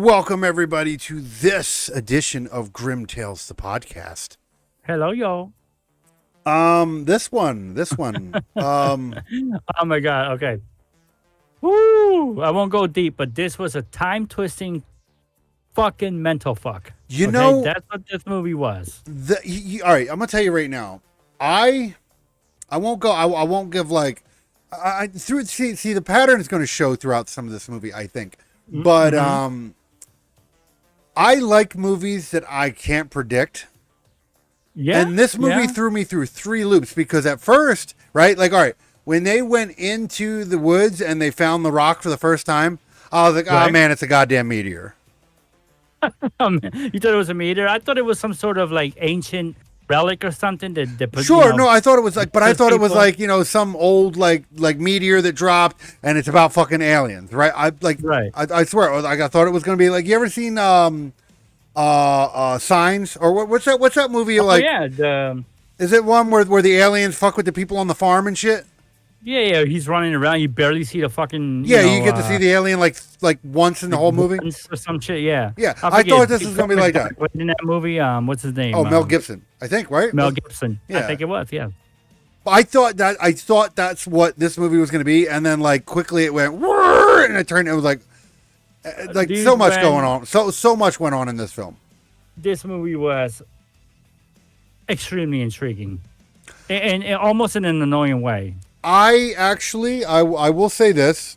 Welcome everybody to this edition of Grimm Tales, the podcast. Hello, yo. This one. Oh my God. Okay. Woo! I won't go deep, but this was a time twisting fucking mental fuck. You okay? know, That's what this movie was. All right, I'm gonna tell you right now. I won't go. I won't give like. I through see the pattern is going to show throughout some of this movie, I think. But I like movies that I can't predict. Yeah. And this movie threw me through 3 loops because at first, right, like, all right, when they went into the woods and they found the rock for the first time, I was like, oh man, it's a goddamn meteor. You thought it was a meteor? I thought it was some sort of like ancient relic or something that put, Sure, no, I thought it was like, but I thought it was like, you know, some old like meteor that dropped and it's about fucking aliens, right? I swear, like I thought it was gonna be like, you ever seen Signs or what's that movie like? Yeah, is it one where the aliens fuck with the people on the farm and shit? yeah. He's running around. You barely see the fucking. You get to see the alien like once in the whole movie or some shit. Yeah, yeah. I thought this was gonna be like that. In that movie, what's his name? Oh, Mel Gibson, I think, right? Mel Gibson. Yeah. I think it was. Yeah. I thought that's what this movie was going to be, and then like quickly it went, and it turned. It was like Dude, so much going on. So much went on in this film. This movie was extremely intriguing, and almost in an annoying way. I will say this.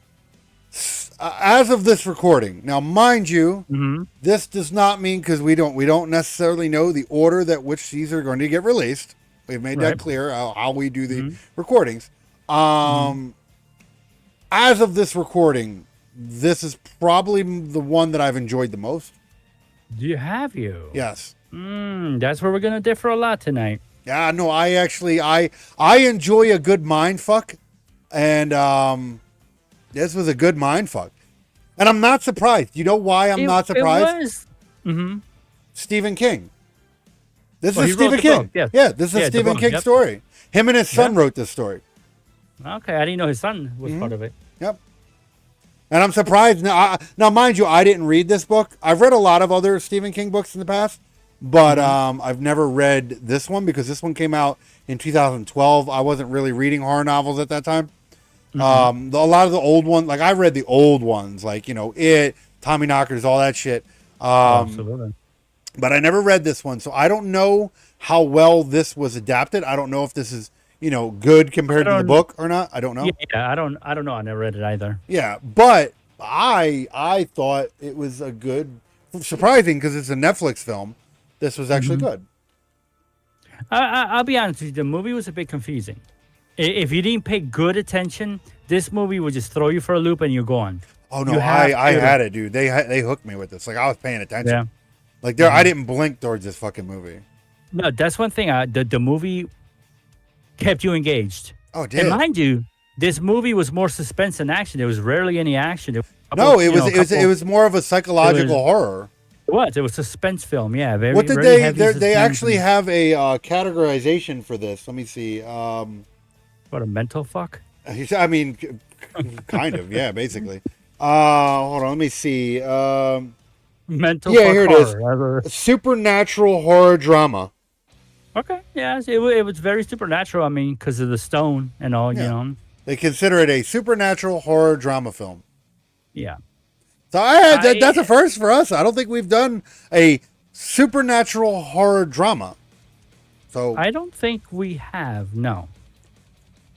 As of this recording, now mind you, this does not mean because we don't necessarily know the order that which these are going to get released. We've made that clear how we do the recordings. As of this recording, this is probably the one that I've enjoyed the most. Have you? Yes. That's where we're gonna differ a lot tonight. Yeah, no, I enjoy a good mind fuck, and this was a good mind fuck, and I'm not surprised. You know why I'm not surprised? It was. Stephen King. This is Stephen King. Yes. Yeah, this is a Stephen King story. Him and his son wrote this story. Okay, I didn't know his son was part of it. Yep. And I'm surprised. Now, mind you, I didn't read this book. I've read a lot of other Stephen King books in the past, but I've never read this one because this one came out in 2012. I wasn't really reading horror novels at that time. A lot of the old ones, like I read the old ones, like, you know, Tommy Knockers, all that shit. Absolutely. But I never read this one, so I don't know how well this was adapted. I don't know if this is, you know, good compared to the book or not. I don't know. Yeah, I don't know. I never read it either. Yeah, but I thought it was a good, surprising because it's a Netflix film. This was actually good. I'll be honest with you. The movie was a bit confusing. If you didn't pay good attention, this movie would just throw you for a loop and you're gone. Oh no, I had it, dude. They hooked me with this. Like I was paying attention. Yeah. Like I didn't blink towards this fucking movie. No, that's one thing. The movie kept you engaged. Oh, it did. And mind you, this movie was more suspense than action. There was rarely any action. It was more of a psychological horror. It was a suspense film. Yeah. What did they actually have a categorization for this? Let me see. What, a mental fuck? I mean, kind of. Yeah, basically. Hold on. Let me see. Mental fuck here horror. It is. Supernatural horror drama. Okay. Yeah, it was very supernatural. I mean, because of the stone and all, you know. They consider it a supernatural horror drama film. Yeah. So that's a first for us. I don't think we've done a supernatural horror drama. So I don't think we have. No.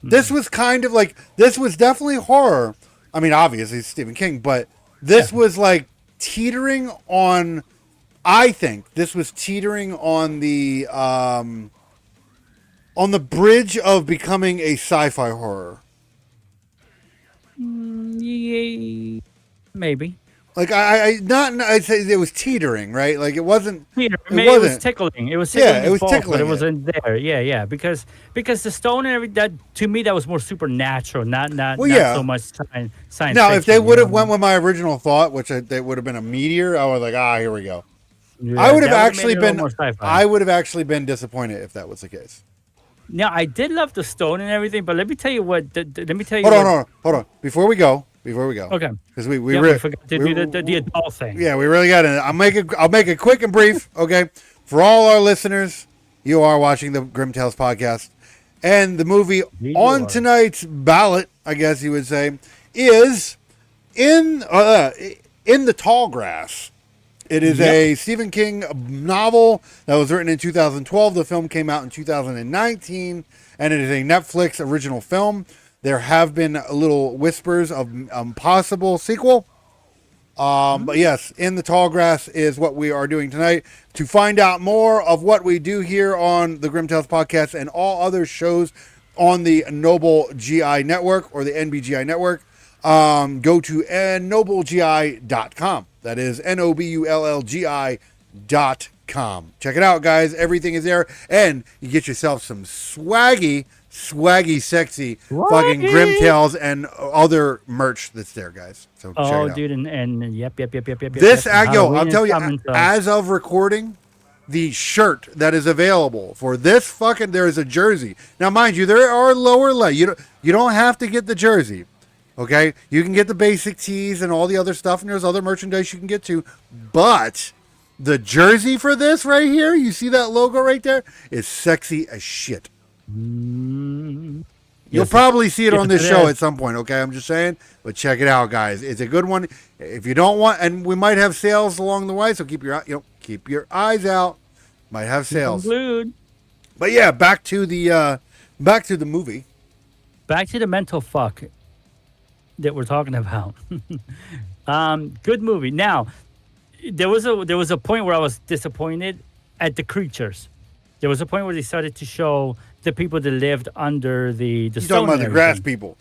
This was kind of like, this was definitely horror. I mean, obviously it's Stephen King, but this was like teetering on, I think this was teetering on the bridge of becoming a sci-fi horror. Yeah, maybe. Like I'd say it was teetering, right? Like it wasn't. It was tickling. It was tickling. Yeah, it was tickling. But it wasn't there. Yeah. Because the stone and everything, that to me that was more supernatural, not so much science. Now, if they would have went with my original thought, which they would have been a meteor, I was like, here we go. Yeah, I would have actually been. I would have actually been disappointed if that was the case. Now, I did love the stone and everything, but let me tell you what. Let me tell you. Hold on. Before we go, before we go. Okay. Because we forgot to do the adult thing. Yeah, we really got it. I'll make it quick and brief. Okay, for all our listeners, you are watching the Grimm Tales podcast, and the movie on tonight's ballot, I guess you would say, is in the Tall Grass. It is a Stephen King novel that was written in 2012. The film came out in 2019, and it is a Netflix original film. There have been little whispers of possible sequel. But yes, In the Tall Grass is what we are doing tonight. To find out more of what we do here on the Grimm Tales podcast and all other shows on the Noble GI Network or the NBGI Network, go to nobulgi.com. That is NOBULLGI.com. Check it out, guys. Everything is there. And you get yourself some swaggy, sexy fucking Grimm Tales and other merch that's there, guys. So check it out. Dude, and yep. This, I'll tell you, as of recording, the shirt that is available for this fucking, there is a jersey. Now, mind you, there are lower level. You don't have to get the jersey. Okay, you can get the basic tees and all the other stuff, and there's other merchandise you can get to. But the jersey for this right here, you see that logo right there, is sexy as shit. You'll probably see it on this show at some point. Okay, I'm just saying, but check it out, guys. It's a good one. If you don't want, and we might have sales along the way, so keep your eyes out. Might have sales. But yeah, back to the movie. Back to the mental fuck that we're talking about. Good movie. Now, there was a point where I was disappointed at the creatures. There was a point where they started to show the people that lived under the You're talking about the grass people.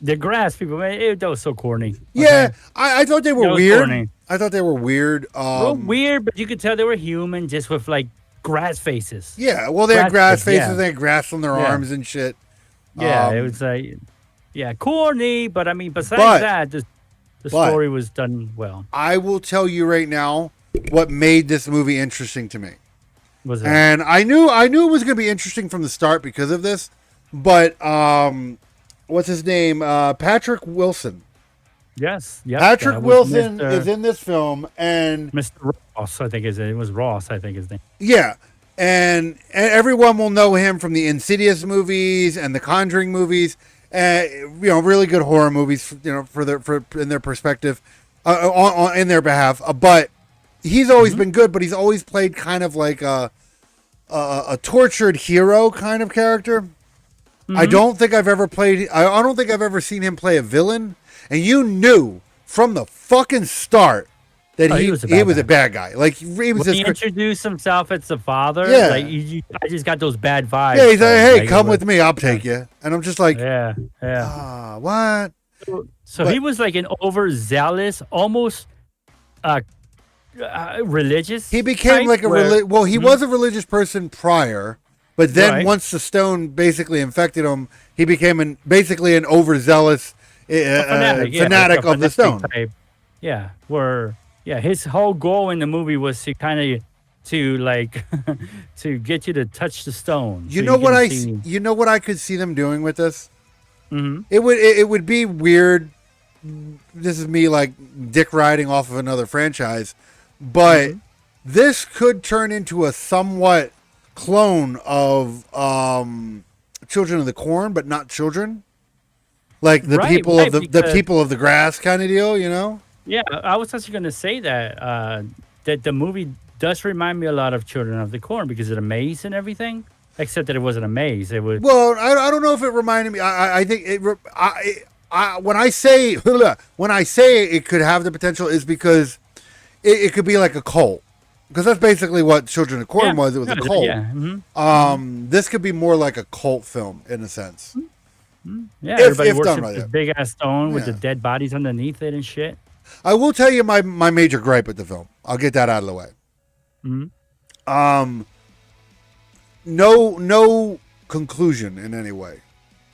The grass people, man, that was so corny. Yeah, okay? I thought they were weird. Corny. I thought they were weird. Weird, but you could tell they were human, just with like grass faces. Yeah, well, they had grass faces. Yeah. They had grass on their arms and shit. Yeah, it was like, corny. But I mean, besides that, the story was done well. I will tell you right now what made this movie interesting to me. Was it? And I knew it was going to be interesting from the start because of this. But what's his name? Patrick Wilson. Yes. Patrick Wilson is in this film, and Mr. Ross, I think it was Ross. I think his name. Yeah, and everyone will know him from the Insidious movies and the Conjuring movies. Really good horror movies. For in their perspective, in their behalf. But he's always been good. But he's always played kind of like a tortured hero kind of character. I don't think I've ever seen him play a villain. And you knew from the fucking start that he was a bad guy. Like he introduced himself as the father. Yeah, like I just got those bad vibes. Yeah, he's like, "Hey, come with me. I'll take you." And I'm just like, what? So he was like an overzealous, almost religious. He became like he was a religious person prior. But then once the stone basically infected him, he became basically an overzealous fanatic of the stone. Type. Yeah, his whole goal in the movie was to kind of to get you to touch the stone. You know what I could see them doing with this? Mm-hmm. It would be weird. This is me like dick riding off of another franchise, but this could turn into a somewhat clone of Children of the Corn, but not children, like the people of the grass kind of deal, Yeah, I was actually going to say that the movie does remind me a lot of Children of the Corn because of the maze and everything, except that it wasn't a maze. It was. Well, I don't know if it reminded me. I think when I say it could have the potential is because it could be like a cult. Because that's basically what Children of the Corn was. It was a cult. Yeah. Mm-hmm. This could be more like a cult film in a sense. Mm-hmm. Yeah, everybody worships this big ass stone with the dead bodies underneath it and shit. I will tell you my major gripe with the film. I'll get that out of the way. Mm-hmm. No conclusion in any way.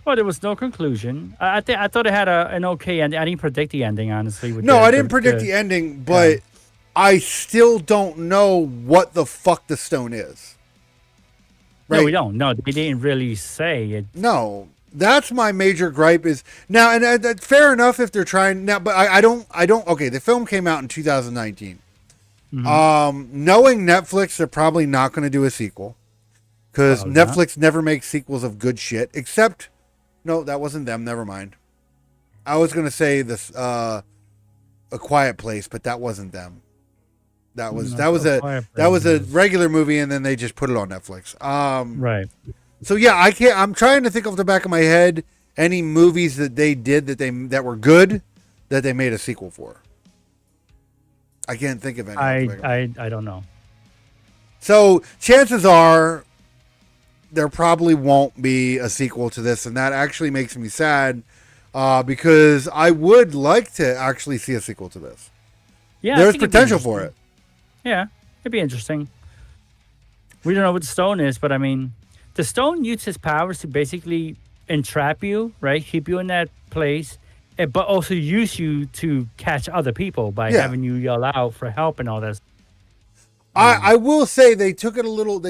Well, there was no conclusion. I thought it had an okay ending. I didn't predict the ending, honestly. I didn't predict the ending, but I still don't know what the fuck the stone is. Right? No, we don't. No, they didn't really say it. No. That's my major gripe is now, and fair enough if they're trying now, but I don't. Okay, the film came out in 2019. Knowing Netflix, they're probably not going to do a sequel because Netflix never makes sequels of good shit. Except, no, that wasn't them. Never mind. I was going to say this, A Quiet Place, but that wasn't them. That was a regular movie, and then they just put it on Netflix. Right. So yeah, I can't. I'm trying to think off the back of my head any movies that they did that were good that they made a sequel for. I can't think of any. I don't know. So chances are there probably won't be a sequel to this, and that actually makes me sad because I would like to actually see a sequel to this. Yeah, there's potential for it. Yeah, it'd be interesting. We don't know what the stone is, but I mean, the stone uses his powers to basically entrap you, right? Keep you in that place, but also use you to catch other people by having you yell out for help and all that. I will say they took it a little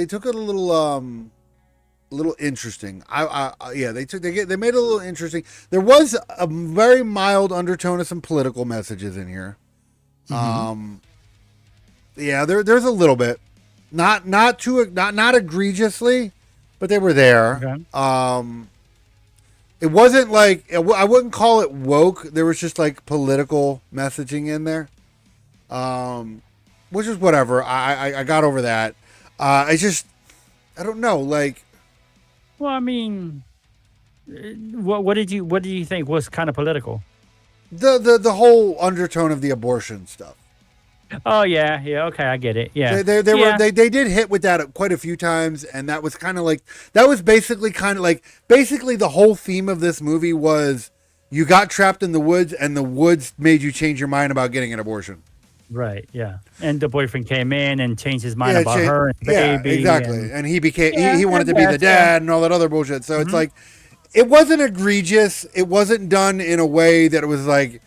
interesting. They made it a little interesting. There was a very mild undertone of some political messages in here. There's a little bit, not egregiously, but they were there. Okay. It wasn't like I wouldn't call it woke. There was just like political messaging in there, which is whatever. I got over that. I don't know. Like, well, I mean, what did you think was kind of political? The whole undertone of the abortion stuff. Oh yeah, okay, I get it. Yeah, they did hit with that quite a few times, and that was kind of like basically the whole theme of this movie was you got trapped in the woods, and the woods made you change your mind about getting an abortion. Right. Yeah, and the boyfriend came in and changed his mind about her and the baby. Exactly, and he became he wanted to be the dad and all that other bullshit. So it's like it wasn't egregious. It wasn't done in a way that it was like,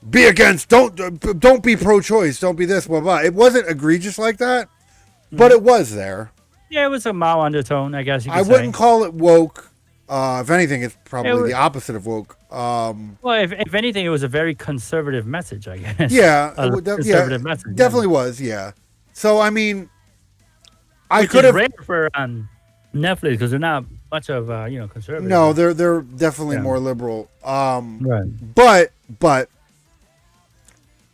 be against, don't be pro-choice, don't be this, blah, blah. It wasn't egregious like that, but it was there. Yeah, it was a mild undertone, I guess you could say. Wouldn't call it woke. If anything, it's probably the opposite of woke. Well, if anything, it was a very conservative message, I guess. Yeah. Conservative message. Definitely was, yeah. So, I mean, I could have... rare for Netflix, because they're not much of, conservative. No, they're definitely more liberal. Right. But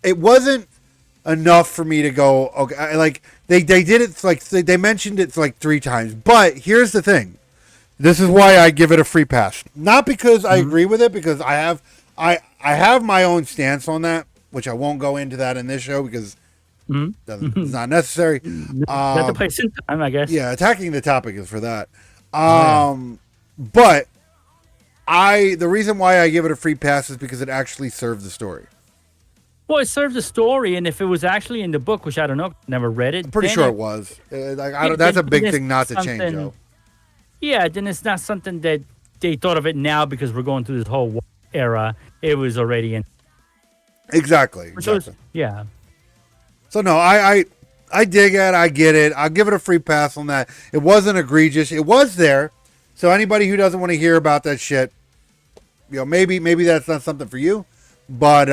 it wasn't enough for me to go, okay, like they did it like they mentioned it like 3 times. But here's the thing. This is why I give it a free pass. Not because I agree with it, because I have my own stance on that, which I won't go into that in this show because it's not necessary. That's the place in time, I guess. Yeah, attacking the topic is for that. But the reason why I give it a free pass is because it actually served the story. Well, it serves the story, and if it was actually in the book, which I don't know, never read it. I'm pretty sure it was. That's a big thing not to change, Joe. Yeah, then it's not something that they thought of it now because we're going through this whole era. It was already in. Exactly. Yeah. So no, I dig it. I get it. I'll give it a free pass on that. It wasn't egregious. It was there. So anybody who doesn't want to hear about that shit, maybe that's not something for you. But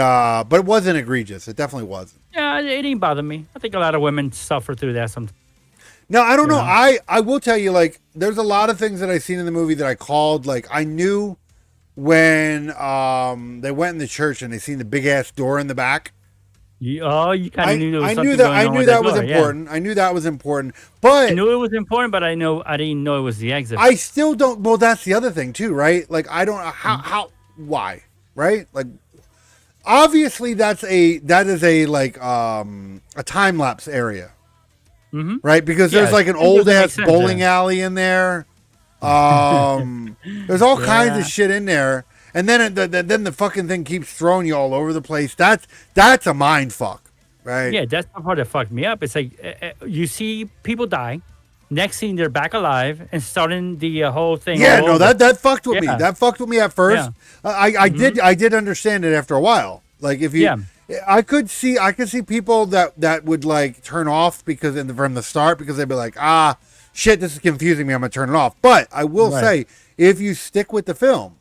it wasn't egregious. It definitely wasn't. Yeah, it didn't bother me. I think a lot of women suffer through that sometimes. No, I don't know. I will tell you, like, there's a lot of things that I've seen in the movie that I called. Like, I knew when they went in the church and they seen the big ass door in the back. You kind of knew there was something going on. I knew that was important. Yeah. I knew that was important. But I knew it was important, but I didn't know it was the exit. I still don't. Well, that's the other thing too, right? Like, I don't how why, right? Like, obviously that is a time lapse area, right? Because there's like an old ass bowling alley in there. There's all kinds of shit in there. And then the fucking thing keeps throwing you all over the place. That's a mind fuck, right? Yeah, that's the part that fucked me up. It's like you see people die, next scene they're back alive and starting the whole thing. Yeah, no, that fucked with me. That fucked with me at first. Yeah. I did understand it after a while. Like if I could see people that would like turn off because from the start because they'd be like, ah, shit, this is confusing me. I'm gonna turn it off. But I will say, if you stick with the film,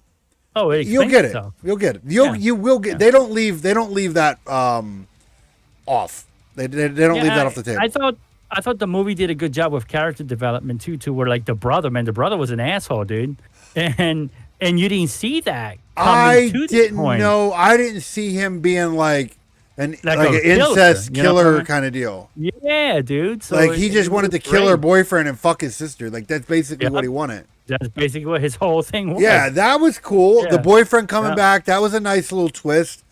Oh, you'll get it. You'll get it. You will get. They don't leave that off. They don't leave that off the table. I thought the movie did a good job with character development too. To where like the brother was an asshole, dude, and you didn't see that. I didn't know. I didn't see him being like an incest killer kind of deal. Yeah, dude. So like he just wanted to kill her boyfriend and fuck his sister. Like that's basically what he wanted. That's basically what his whole thing was. Yeah, that was cool. Yeah. The boyfriend coming back, that was a nice little twist.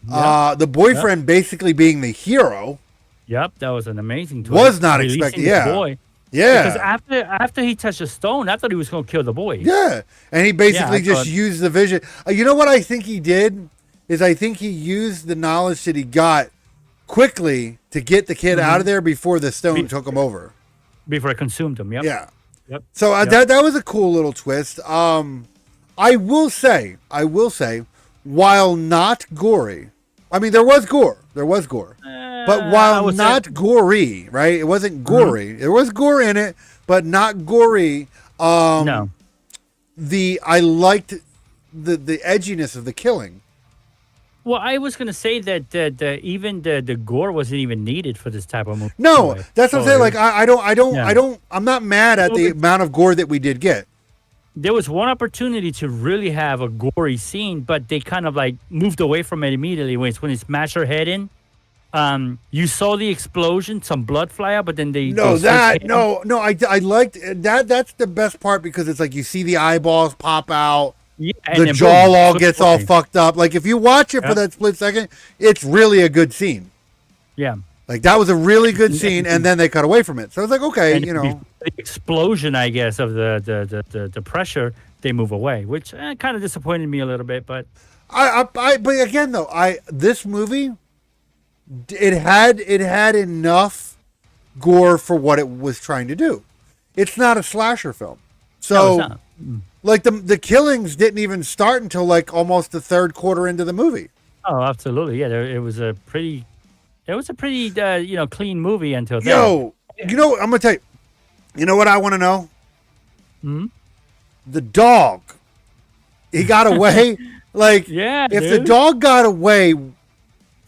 The boyfriend basically being the hero. Yep, that was an amazing twist. Was not expected. Yeah. Boy. Yeah. Because after he touched a stone, I thought he was going to kill the boy. Yeah. And he basically just used the vision. You know what I think he did? Is I think he used the knowledge that he got quickly to get the kid out of there before the stone took him over. Before it consumed him, yep. Yeah. Yep. So that was a cool little twist. I will say, while not gory, I mean there was gore, but while not gory, right? It wasn't gory. There was gore in it, but not gory. No. I liked the edginess of the killing. Well, I was going to say that even the gore wasn't even needed for this type of movie. No, that's what I'm saying. Like I'm not mad at the amount of gore that we did get. There was one opportunity to really have a gory scene, but they kind of like moved away from it immediately when he smashed her head in. You saw the explosion, some blood fly out, but then I liked that. That's the best part because it's like you see the eyeballs pop out. Yeah, the jaw all gets all fucked up. Like if you watch it for that split second, it's really a good scene. Yeah, like that was a really good scene, and then they cut away from it. So it's like okay, the explosion, I guess, of the pressure, they move away, which kind of disappointed me a little bit. But but again though, this movie, it had enough gore for what it was trying to do. It's not a slasher film, so. No, like the killings didn't even start until like almost the third quarter into the movie. Oh, absolutely, yeah. It was a pretty clean movie until then. I'm gonna tell you. You know what I want to know? The dog. He got away. Like if the dog got away,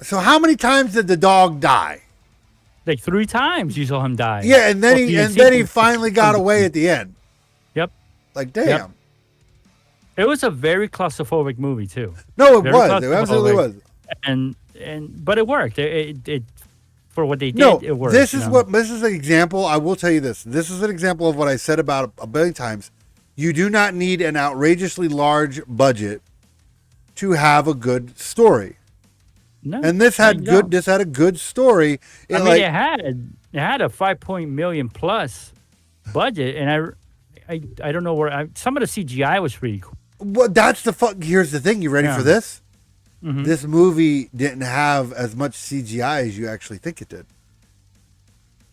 so how many times did the dog die? Like 3 times you saw him die. Yeah, and then he finally got away at the end. Yep. Like damn. Yep. It was a very claustrophobic movie too. No, it was. It absolutely was. But it worked. It for what they did, it worked. This is an example. I will tell you this. This is an example of what I said about a billion times. You do not need an outrageously large budget to have a good story. No, and this had a good story. It had a $5 million plus budget, and I don't know where some of the CGI was pretty cool. Well, that's here's the thing. You ready for this? Mm-hmm. This movie didn't have as much CGI as you actually think it did.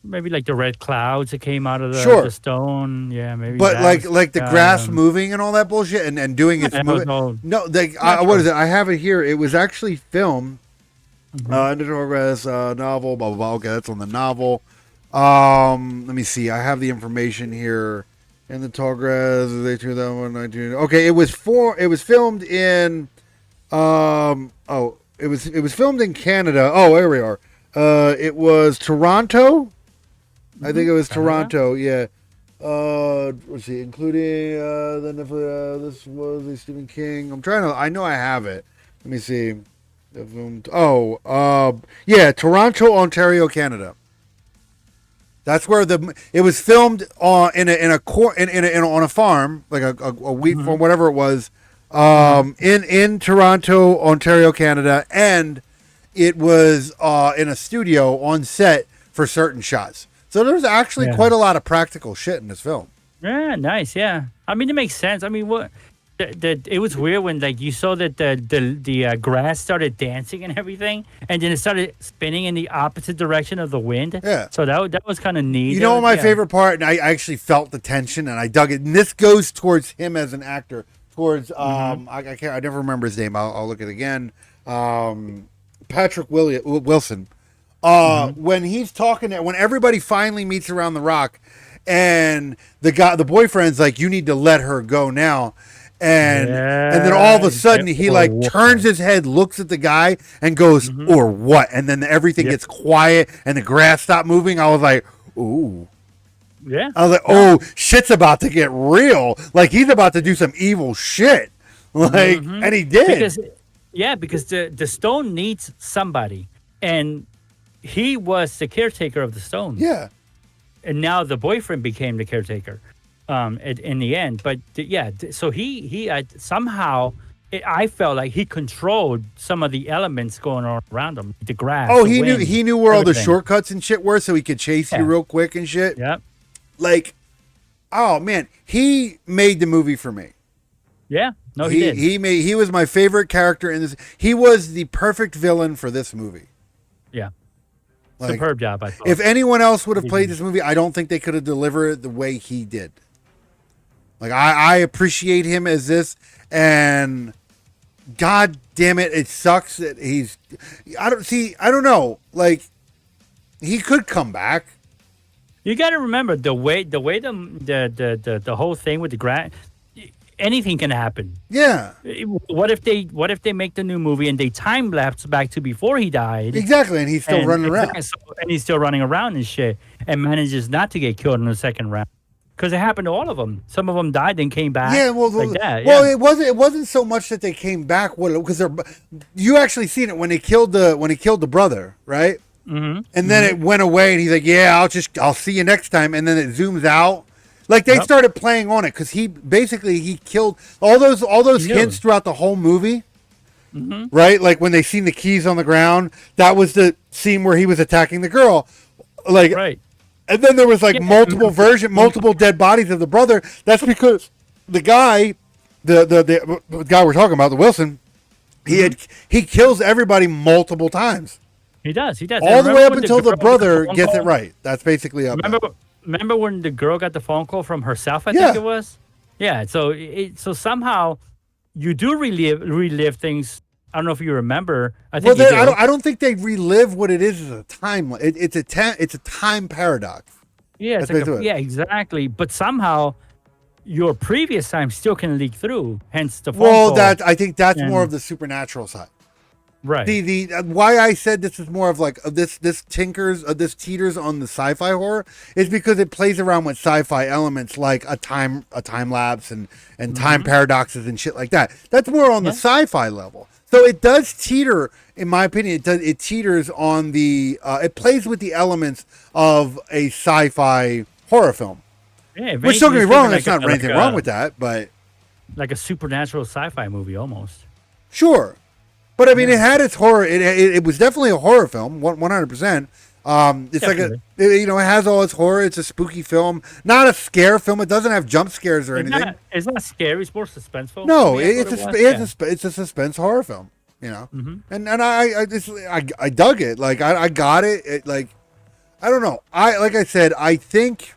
Maybe like the red clouds that came out of the stone. Yeah, maybe. But like the grass moving and all that bullshit and doing its moving. What is it? I have it here. It was actually filmed. Under Progress novel. Blah blah blah. Okay, that's on the novel. Let me see. I have the information here. In the tall grass, they 2019. Okay, it was filmed in it was filmed in Canada. Oh, there we are. It was Toronto. I think it was Toronto. Yeah. Let's see, including this was a Stephen King. I know I have it. Let me see. Toronto, Ontario, Canada. That's where it was filmed on a farm, like a wheat farm, whatever it was, in Toronto, Ontario, Canada, and it was in a studio on set for certain shots. So there's actually quite a lot of practical shit in this film. Yeah, nice. Yeah, I mean it makes sense. I mean, what it was weird when like you saw that the grass started dancing and everything, and then it started spinning in the opposite direction of the wind. Yeah. So that was kind of neat. You know my favorite part, and I actually felt the tension, and I dug it. And this goes towards him as an actor. Towards I never remember his name. I'll look at it again. Patrick Wilson. When he's talking, when everybody finally meets around the rock, and the boyfriend's like, "You need to let her go now," and then all of a sudden he like turns his head, looks at the guy, and goes, "Or what?" And then everything gets quiet, and the grass stopped moving. I was like, "Ooh." Yeah. I was like, "Oh, shit's about to get real. Like he's about to do some evil shit." Like, and he did. Because the stone needs somebody, and he was the caretaker of the stone. Yeah. And now the boyfriend became the caretaker, in the end. But so he somehow. I felt like he controlled some of the elements going on around him, the grass. Oh, he knew where all the shortcuts and shit were, so he could chase you real quick and shit. Yep. Like, oh man, he made the movie for me. Yeah, no, he did. He was my favorite character in this. He was the perfect villain for this movie. Yeah, like, superb job. I thought. If anyone else would have played this movie, I don't think they could have delivered it the way he did. Like, I appreciate him as this, and God damn it, it sucks that he's. I don't know. Like, he could come back. You got to remember the way the whole thing with the grass. Anything can happen. Yeah. What if they make the new movie and they time lapse back to before he died? Exactly, and he's still running around. And he's still running around and shit, and manages not to get killed in the second round. Because it happened to all of them. Some of them died, then came back. Yeah, well, like that. Well, it wasn't so much that they came back. Because you actually seen it when he killed the brother, right? Mm-hmm. And then it went away, and he's like, "Yeah, I'll see you next time." And then it zooms out. Like they started playing on it because he killed all those hints throughout the whole movie, right? Like when they seen the keys on the ground, that was the scene where he was attacking the girl, like right. And then there was like multiple dead bodies of the brother. That's because the guy, the guy we're talking about, the Wilson, he kills everybody multiple times. He does. All the way up until the brother gets it right. That's basically up. Remember when the girl got the phone call from herself? I think it was. Yeah. So somehow you do relive things. I don't know if you remember. I think I don't think they relive what it is as a time. It's a time paradox. Yeah. Yeah. Exactly. But somehow your previous time still can leak through. Hence the phone call. I think that's more of the supernatural side. Right. The why I said this is more of like this teeters on the sci-fi horror is because it plays around with sci-fi elements like a time lapse and time paradoxes and shit like that. That's more on the sci-fi level. So it does teeter, in my opinion. It teeters on the. It plays with the elements of a sci-fi horror film. Yeah, which don't get me wrong. There's not anything wrong with that, but like a supernatural sci-fi movie almost. Sure. But I mean, it had its horror. It was definitely a horror film, 100%. It's definitely. Like it has all its horror. It's a spooky film, not a scare film. It doesn't have jump scares or anything. It's not scary. It's more suspenseful. No, it's a suspense horror film. And I dug it. Like I got it. Like I don't know. Like I said, I think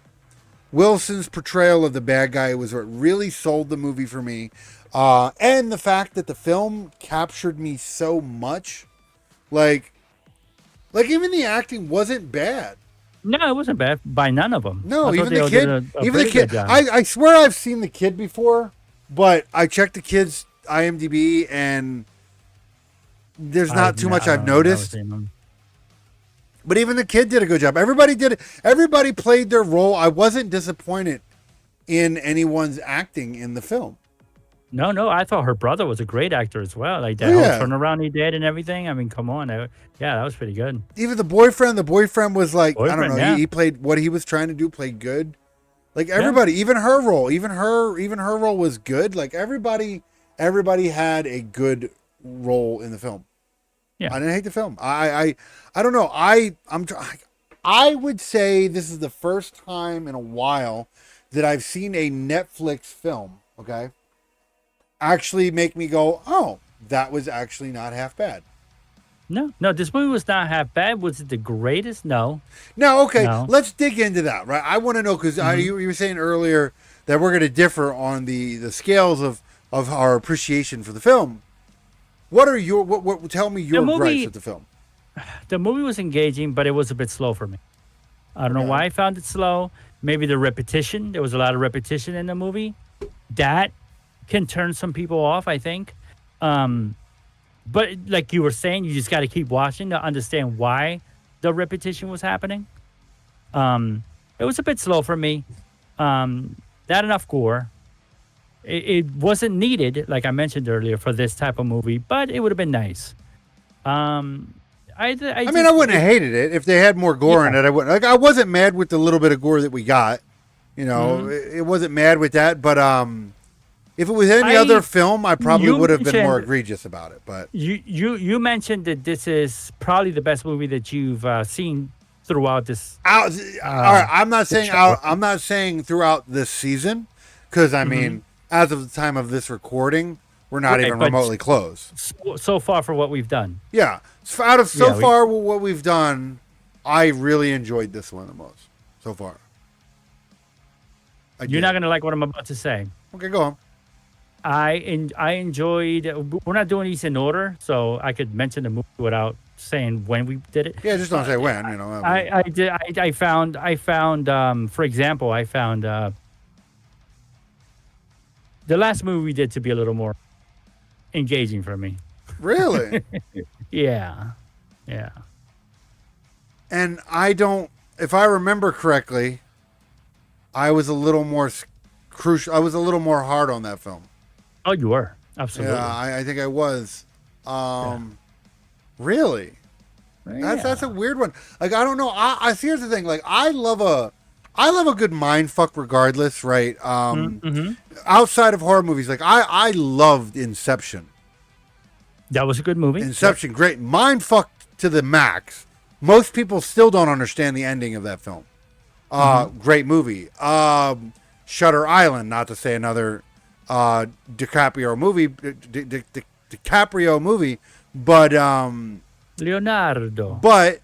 Wilson's portrayal of the bad guy was what really sold the movie for me. And the fact that the film captured me so much, like even the acting wasn't bad. No, it wasn't bad by none of them. No, even the kid. I swear I've seen the kid before, but I checked the kid's IMDb and there's not too much I've noticed. But even the kid did a good job. Everybody played their role. I wasn't disappointed in anyone's acting in the film. No, I thought her brother was a great actor as well. Like that whole turnaround he did and everything. I mean, come on. That was pretty good. Even the boyfriend was like, I don't know. He played what he was trying to do, played good. Like everybody, even her role was good. Like everybody had a good role in the film. Yeah. I didn't hate the film. I don't know. I would say this is the first time in a while that I've seen a Netflix film, okay, actually make me go, oh, that was actually not half bad. No, this movie was not half bad. Was it the greatest? No. No, okay. No. Let's dig into that, right? I want to know because you were saying earlier that we're going to differ on the scales of our appreciation for the film. What are your what? Tell me your gripes movie, with the film. the movie was engaging, but it was a bit slow for me. I don't know Okay. why I found it slow. Maybe the repetition. There was a lot of repetition in the movie. That can turn some people off, I think. But like you were saying, you just got to keep watching to understand why the repetition was happening. It was a bit slow for me. Not enough gore. It wasn't needed, like I mentioned earlier, for this type of movie, but it would have been nice. I mean, I wouldn't have hated it if they had more gore in it. I wouldn't. Like, I wasn't mad with the little bit of gore that we got. You know, it wasn't mad with that. But if it was any other film, I probably would have been more egregious about it. But you mentioned that this is probably the best movie that you've seen throughout this. All right, I'm not saying I'm not saying throughout this season, because I mean, as of the time of this recording, we're not even remotely close. So far for what we've done. Yeah, out of far what we've done, I really enjoyed this one the most so far. You're not gonna like what I'm about to say. Okay, go on. I enjoyed. We're not doing these in order, so I could mention the movie without saying when we did it. Yeah, just don't say when. You know. I did. I found. For example, I found the last movie we did to be a little more engaging for me. Really? Yeah. And I don't. If I remember correctly, I was a little more crucial. I was a little more hard on that film. Oh, you were absolutely. Yeah, I think I was. Really? That's a weird one. Like, I don't know. I here's the thing. Like, I love a good mind fuck regardless, right? Outside of horror movies, like I loved Inception. That was a good movie. Inception, great mind fuck to the max. Most people still don't understand the ending of that film. Great movie. Shutter Island, not to say another DiCaprio movie, but Leonardo. But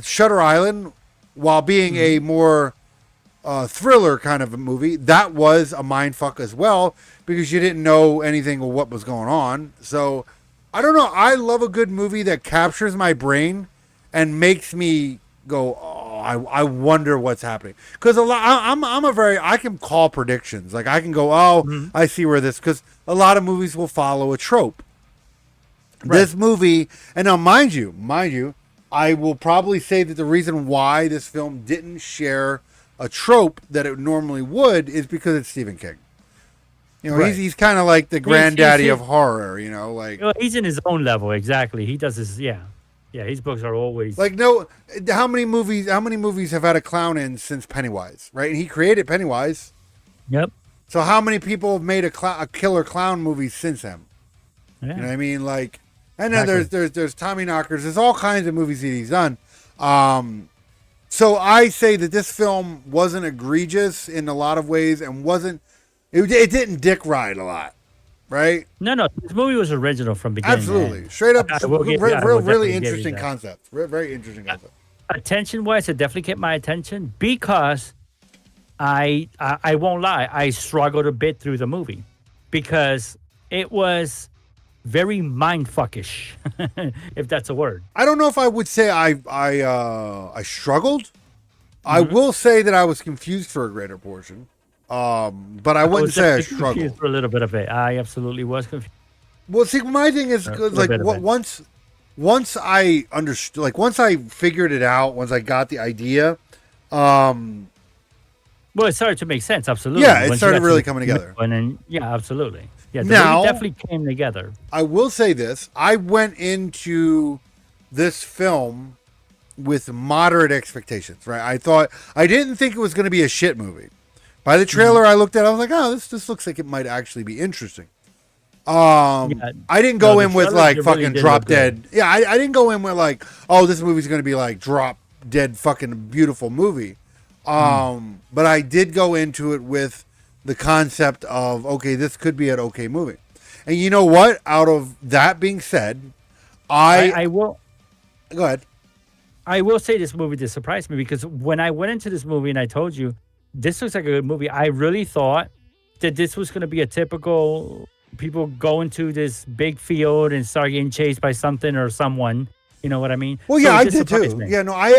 Shutter Island, while being a more thriller kind of a movie, that was a mindfuck as well, because you didn't know anything of what was going on. So I don't know. I love a good movie that captures my brain and makes me go, oh, I wonder what's happening. Because I can call predictions. Like, I can go, I see where this, because a lot of movies will follow a trope. Right. This movie, and now mind you, I will probably say that the reason why this film didn't share a trope that it normally would is because it's Stephen King. You know, he's kind of like the granddaddy of horror. You know, like, he's in his own level. Exactly, he does his his books are always like, no. How many movies have had a clown in since Pennywise? Right, and he created Pennywise. Yep. So how many people have made a killer clown movie since him? Yeah. You know what I mean? Like, and then there's Tommy Knockers. There's all kinds of movies that he's done. So I say that this film wasn't egregious in a lot of ways, and it didn't dick ride a lot, right? No, this movie was original from beginning. Absolutely, straight up, really interesting concept. Very interesting concept. Attention-wise, it definitely kept my attention because I won't lie, I struggled a bit through the movie because it was very mindfuckish, if that's a word. I don't know if I would say I struggled. I will say that I was confused for a greater portion. But I wouldn't say I struggled. For a little bit of it. I absolutely was confused. Well, see, my thing is, like, once I understood, like, once I figured it out, once I got the idea, well, it started to make sense. Absolutely. Yeah, it started really coming together. And then, absolutely. Yeah, the movie definitely came together. I will say this: I went into this film with moderate expectations. Right? I didn't think it was going to be a shit movie. By the trailer I looked at, I was like, oh, this looks like it might actually be interesting. I didn't go in with like fucking drop dead. Yeah, I didn't go in with like, oh, this movie's going to be like drop dead fucking beautiful movie. But I did go into it with the concept of, okay, this could be an okay movie. And you know what? Out of that being said, I will go ahead. I will say this movie did surprise me because when I went into this movie and I told you, this looks like a good movie, I really thought that this was going to be a typical people go into this big field and start getting chased by something or someone. You know what I mean? Well, So yeah, it I just did too. surprised me. Yeah, no, I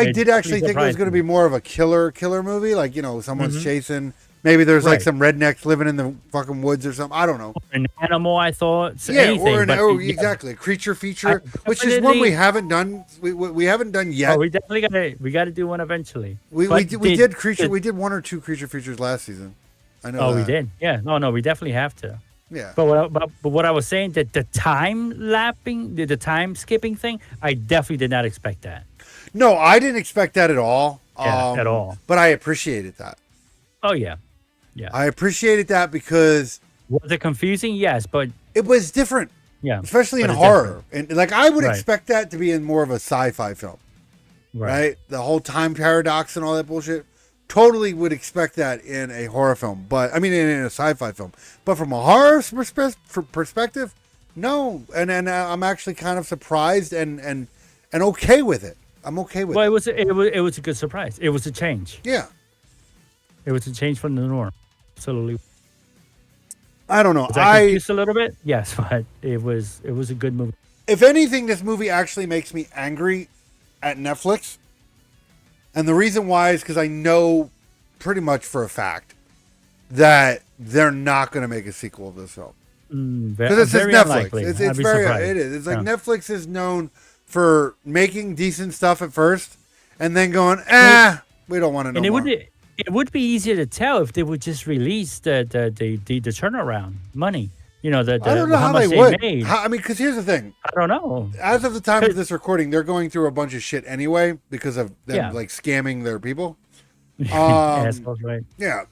It did actually think it was surprised going to me. be more of a killer movie. Like, someone's Mhm. chasing. Maybe there's like Right. some rednecks living in the fucking woods or something. I don't know. An animal, I thought. Yeah, Anything, but yeah, exactly, a creature I feature, which is one we definitely. haven't done. We haven't done Oh, yet. we definitely got to do one eventually. We But did creature. did We did one or two creature features last season. I know oh, we that. did. Yeah. No, we definitely have to. Yeah. But what I was saying, that the time lapping, the time skipping thing, I definitely did not expect that. No, I didn't expect that at all. Yeah, at all. But I appreciated that. Oh yeah, yeah. I appreciated that because Was it confusing? Yes, but it was different, yeah, especially in but it's horror. And like I would Right. expect that to be in more of a sci-fi film, right? The whole time paradox and all that bullshit. Totally would expect that in a horror film, but I mean in a sci-fi film. But from a horror perspective, no. And I'm actually kind of surprised and okay with it. I'm okay with Well, it. it was a good surprise. It was a change. Yeah. It was a change from the norm. Absolutely. I don't know. Was I confused a little bit? Yes, but it was a good movie. If anything, this movie actually makes me angry at Netflix. And the reason why is because I know pretty much for a fact that they're not going to make a sequel of this film. Because it's just Very Netflix. unlikely. It's I'd be very, surprised. it is. It's like Yeah. Netflix is known for making decent stuff at first and then going, we don't want to know And more. it would be easier to tell if they would just release the turnaround money. You know, the I don't know how how much they would. made. I mean, because here's the thing. I don't know. As of the time of this recording, they're going through a bunch of shit anyway because of them Yeah. like scamming their people. Assholes, right? Yeah.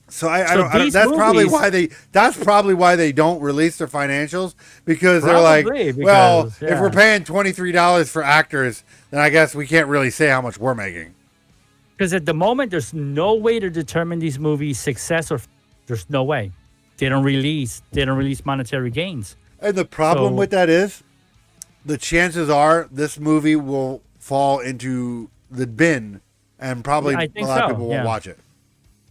So I So don't. these That's probably movies- why they. That's probably why they don't release their financials because they're Probably, like, well, because, if yeah. we're paying $23 for actors, then I guess we can't really say how much we're making. Because at the moment, there's no way to determine these movies' success or there's no way. They don't release monetary gains. And the problem So- with that is, the chances are this movie will fall into the bin, and probably I a think lot of so, people yeah. won't watch it.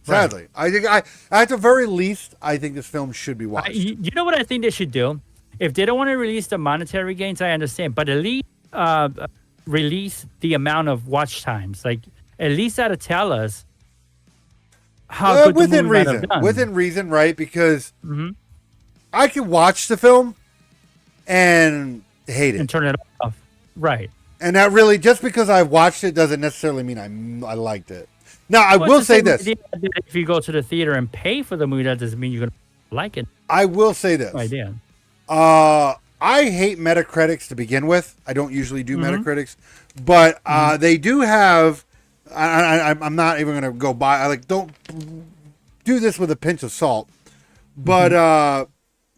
Sadly, I think at the very least, I think this film should be watched. You know what I think they should do? If they don't want to release the monetary gains, I understand, but at least release the amount of watch times. Like at least that'll tell us how good the within movie might reason, have done. within reason, right? Because Mhm. I could watch the film and hate and it, turn it off. Right. and that really just because I watched it doesn't necessarily mean I liked it. Now I Well, will it's the say same this. idea that if you go to the theater and pay for the movie, that doesn't mean you're gonna like it. I will say this. Idea. I hate Metacritics to begin with. I don't usually do Metacritics, but they do have. I'm not even going to go by. I like don't do this with a pinch of salt, but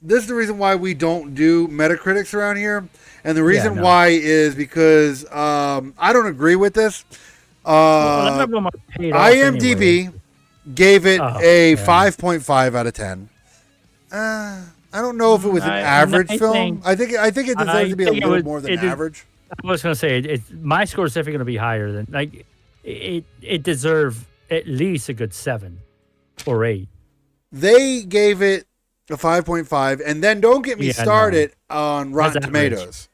this is the reason why we don't do Metacritics around here, and the reason no. why is because I don't agree with this. Well, a lot of them are paid off IMDb anyway. gave it Oh, a yeah. 5.5 out of 10. I don't know if it was an average film. I think it deserves to be a think it little was- more than it is- average. I was gonna say my score is definitely gonna be higher than like it deserved at least a good 7 or 8. They gave it a 5.5, and then don't get me Yeah, no. started on Rotten That's average. Tomatoes.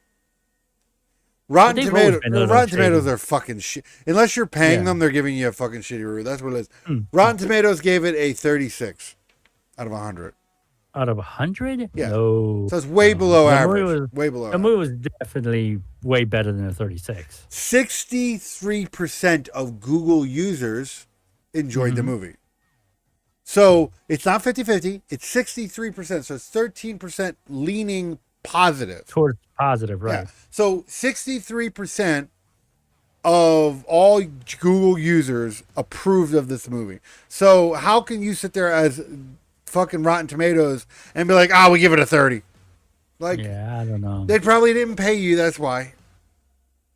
Rotten they've always Tomatoes, been a little Rotten shady. Tomatoes are fucking shit. Unless you're paying Yeah. them, they're giving you a fucking shitty review. That's what it is. Mm. Rotten Tomatoes gave it a 36 out of 100. Out of 100? Yeah. No. So it's way no. below The average. movie was- Way below The average. movie was definitely way better than a 36. 63% of Google users enjoyed the Mm-hmm. movie. So it's not 50-50, it's 63%. So it's 13% leaning positive. Towards positive, right? Yeah. So 63% of all Google users approved of this movie. So how can you sit there as fucking Rotten Tomatoes and be like, we give it a 30? Like, Yeah, I don't know. they probably didn't pay you. That's why.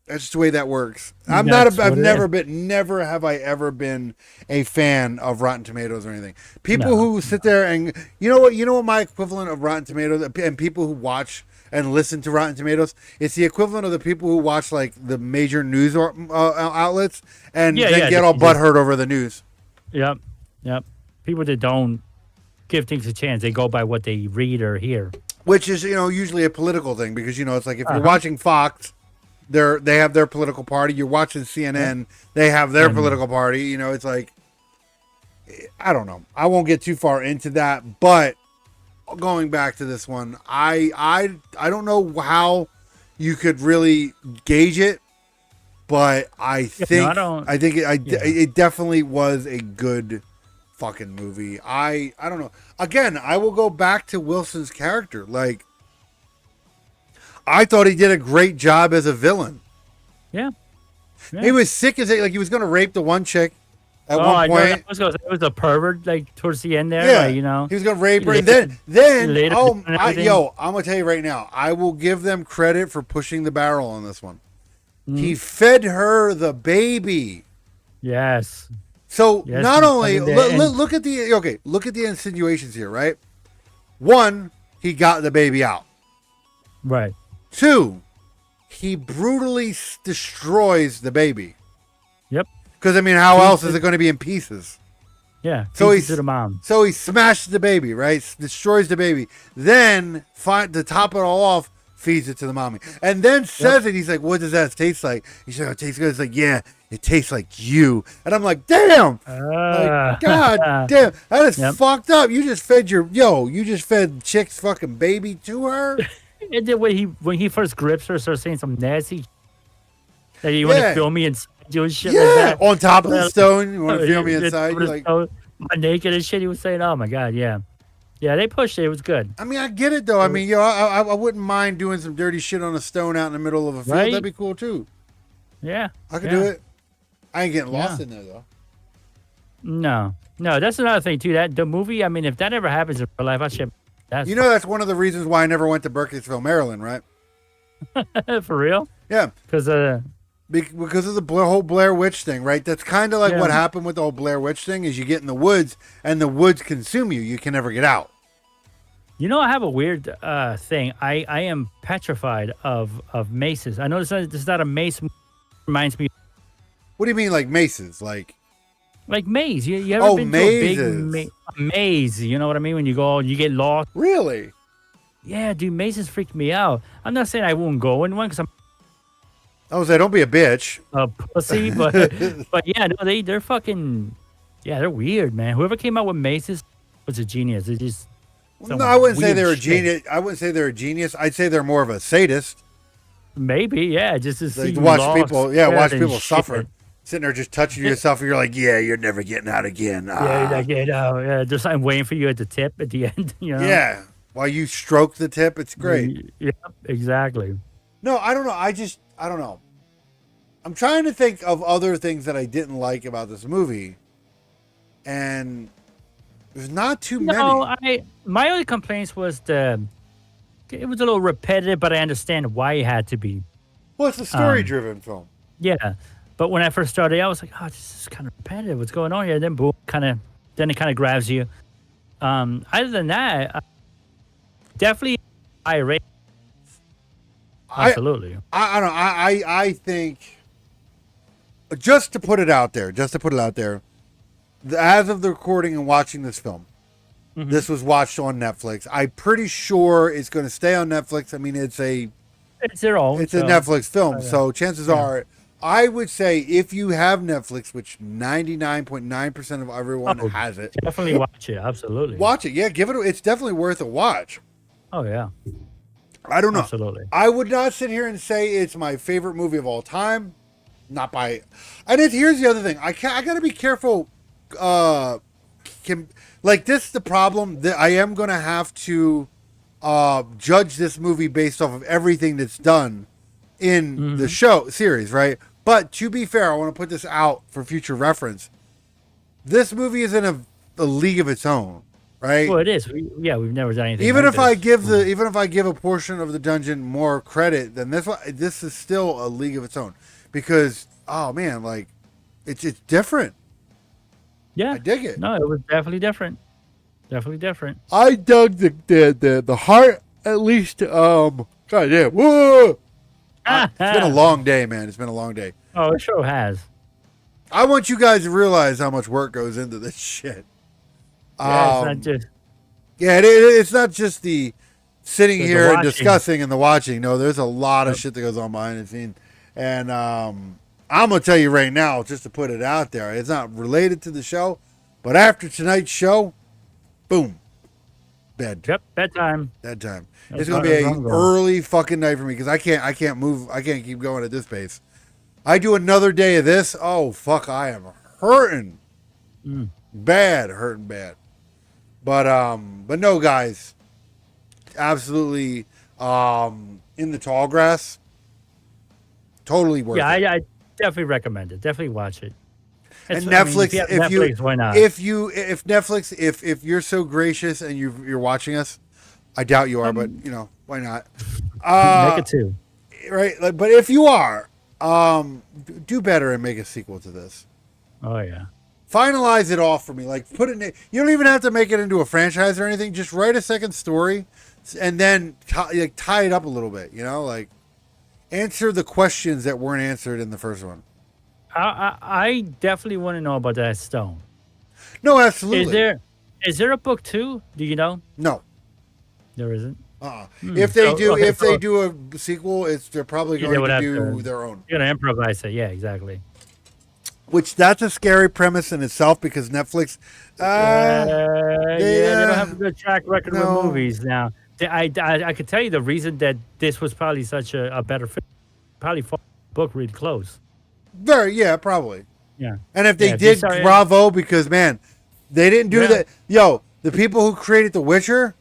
That's just the way that works. I've That's I've what it never is. been, never have I ever been a fan of Rotten Tomatoes or anything. People No, who sit there and you know what my equivalent of Rotten Tomatoes and people who watch and listen to Rotten Tomatoes, it's the equivalent of the people who watch like the major news outlets and Yeah, then yeah, get all they just- butthurt over the news. Yep. People that don't give things a chance. They go by what they read or hear. Which is, usually a political thing because, it's like if you're Uh-huh. watching Fox, they have their political party. You're watching CNN, they have their political party. It's like, I don't know. I won't get too far into that, but going back to this one, I don't know how you could really gauge it, but I think it definitely was a good fucking movie. I don't know. Again, I will go back to Wilson's character. Like, I thought he did a great job as a villain. Yeah. He was sick as like he was going to rape the one chick at one I point. know. It was a pervert like towards the end there. Yeah, Like, he was going to rape her, and then I'm going to tell you right now, I will give them credit for pushing the barrel on this one. He fed her the baby. Yes. So not only look at the insinuations here, right? One, he got the baby out. Right. Two, he brutally destroys the baby. Yep. Because how else is it going to be in pieces? Yeah. So to the mom. So he smashes the baby, right? Destroys the baby. Then, to top it all off, feeds it to the mommy, and then says it. He's like, "What does that taste like?" He's like, "Oh, it tastes good." It's like, "Yeah, it tastes like you." And I'm like, "Damn, like, God damn, that is fucked up." You just fed chick's fucking baby to her. And then when he first grips her, starts saying some nasty that you want to feel me inside you and shit like that. On top of the stone, you want to feel me inside. You're like, naked and shit. He was saying, "Oh my God, yeah." Yeah, they pushed it. It was good. I get it though. I wouldn't mind doing some dirty shit on a stone out in the middle of a field. That'd be cool too. Yeah, I could do it. I ain't getting lost in there though. No, that's another thing too. That the movie. If that ever happens in real life, I should. That's one of the reasons why I never went to Burkittsville, Maryland, right? For real? Yeah, because of the whole Blair Witch thing, right? That's kind of like what happened with the whole Blair Witch thing. Is you get in the woods and the woods consume you. You can never get out. I have a weird thing. I am petrified of maces. I know this is not a mace. Reminds me. What do you mean, like maces? Like maze? You ever been mazes. to a big maze? You know what I mean? When you go, you get lost. Really? Yeah, dude. Mazes freak me out. I'm not saying I won't go in one because I'm. I was like, don't be a bitch. A pussy, but yeah, no, they're fucking. Yeah, they're weird, man. Whoever came out with mazes was a genius. They just. No, I wouldn't say they're a genius. I wouldn't say they're a genius. I'd say they're more of a sadist. Maybe, yeah. Just to see watch people shit. suffer. Sitting there just touching yourself, and you're like, yeah, you're never getting out again. Yeah, there's something waiting for you at the tip at the end. Yeah, while you stroke the tip, it's great. Yeah, exactly. No, I don't know. I don't know. I'm trying to think of other things that I didn't like about this movie, and there's not too many. No, my only complaints was it was a little repetitive, but I understand why it had to be. Well, it's a story-driven film. Yeah. But when I first started, I was like, "Oh, this is kind of repetitive. What's going on here?" And then boom, then it kind of grabs you. Other than that, definitely high rate. Absolutely. I don't know. I think just to put it out there, as of the recording and watching this film, this was watched on Netflix. I'm pretty sure it's going to stay on Netflix. It's their own. It's a Netflix film, so chances are. I would say if you have Netflix, which 99.9% of everyone has it, definitely watch it. Absolutely, watch it. Yeah, give it. It's definitely worth a watch. Oh yeah, I don't know. Absolutely, I would not sit here and say it's my favorite movie of all time. Not by, here's the other thing. I got to be careful. This is the problem that I am going to have to judge this movie based off of everything that's done in the series, right? But to be fair, I want to put this out for future reference. This movie is in a league of its own, right? Well, it is. We've never done anything. Even if I give a portion of the dungeon more credit than this one, this is still a league of its own because it's different. Yeah, I dig it. No, it was definitely different. Definitely different. I dug the heart at least. God damn! Whoa! It's been a long day, man. It's been a long day. Oh, it sure has. I want you guys to realize how much work goes into this shit. Yeah, it's not just. Yeah, it's not just the sitting The here and watching. discussing and the watching. No, there's a lot of Yep. shit that goes on behind the scenes. And I'm going to tell you right now, just to put it out there, it's not related to the show, but after tonight's show, boom, bed. Yep. Bedtime. That time. That's It's gonna be where a I'm going. early fucking night for me because I can't move. I can't keep going at this pace. I do another day of this. Oh fuck, I am hurting Mm. bad, hurting bad. But no, guys, absolutely. In the tall grass, totally worth Yeah, it. I definitely recommend it. Definitely watch it. And I mean, Netflix, if you have if you Netflix, why not? if Netflix, if you're so gracious and you're watching us, I doubt you are, but why not? Make Uh, it two. right. But if you are, do better and make a sequel to this. Oh yeah. Finalize it off for me. Like put it. You don't even have to make it into a franchise or anything. Just write a second story, and then tie it up a little bit. Like answer the questions that weren't answered in the first one. I definitely want to know about that stone. No, Is absolutely. there a book two? Do you know? No. There isn't. If they do, Okay, if they so do a sequel, they're probably they going would to have do to. their own. You're gonna improvise it. Yeah, exactly. Which that's a scary premise in itself because Netflix, they Yeah, they don't have a good track record with no, movies now. I could tell you the reason that this was probably such a better film. Probably book really close. probably. Yeah. And if Yeah, they if you did, start, bravo, because man, they didn't do yeah, that. Yo, the people who created The Witcher,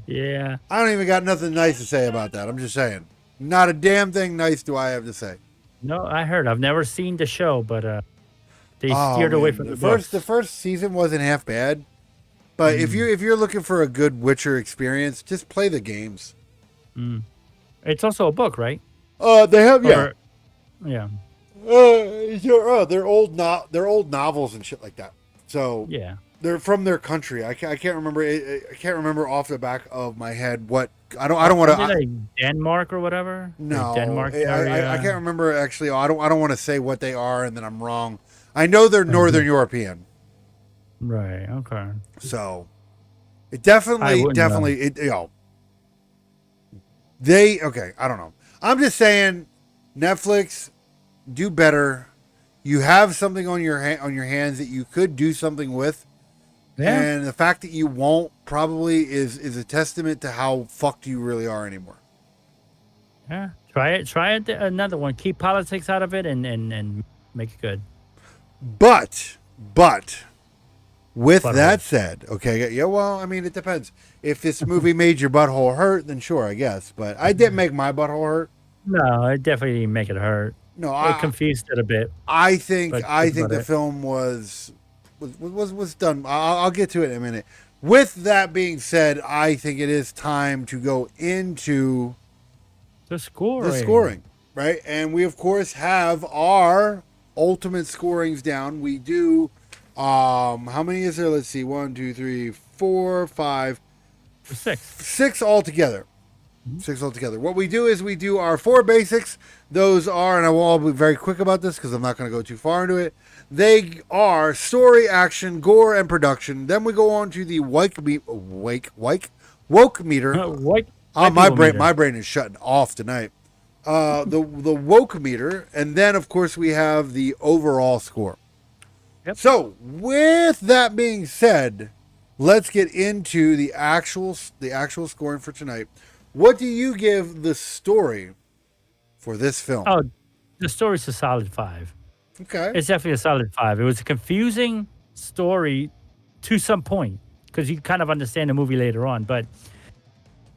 yeah. I don't even got nothing nice to say about that. I'm just saying, not a damn thing nice do I have to say. No, I heard. I've never seen the show, but they Oh steered away man, from the the books. first season wasn't half bad, but Mm, if you're looking for a good Witcher experience, just play the games. mm. It's also a book, right? They have yeah. Or yeah, They're old they're old novels and shit like that. So yeah. they're from their country. I can't remember. I can't remember off the back of my head what. I don't want Are they to. like Denmark or whatever? Like No, Denmark I area. can't remember actually. I don't want to say what they are and then I'm wrong. I know they're Northern European. Right. Okay. So it I wouldn't know. definitely they okay. I don't know. I'm just saying, Netflix, do better. You have something on your on your hands that you could do something with, Yeah. and the fact that you won't probably is a testament to how fucked you really are anymore. Yeah. Try it. Try it. Another one. Keep politics out of it and make it good. But with Butthole. that said, okay, yeah, well, I mean, it depends. If this movie made your butthole hurt, then sure, I guess. But I didn't make my butthole hurt. No, it definitely didn't make it hurt. No, It confused it a bit, but I that's think about the it. film was done. I'll get to it in a minute. With that being said, I think it is time to go into The the scoring. scoring, right? And we of course have our ultimate scorings down. We do. How many is there? Let's see. 1, 2, 3, 4, 5, Six. 6 altogether. 6 altogether. What we do is we do our 4 basics. Those are, and I will be very quick about this because I'm not going to go too far into it. They are story, action, gore, and production. Then we go on to the woke meter. White My people brain, meter. my brain is shutting off tonight. The woke meter, and then of course we have the overall score. Yep. So with that being said, let's get into the actual scoring for tonight. What do you give the story for this film? Oh, the story's a solid 5. Okay. It's definitely a solid 5. It was a confusing story to some point because you kind of understand the movie later on, but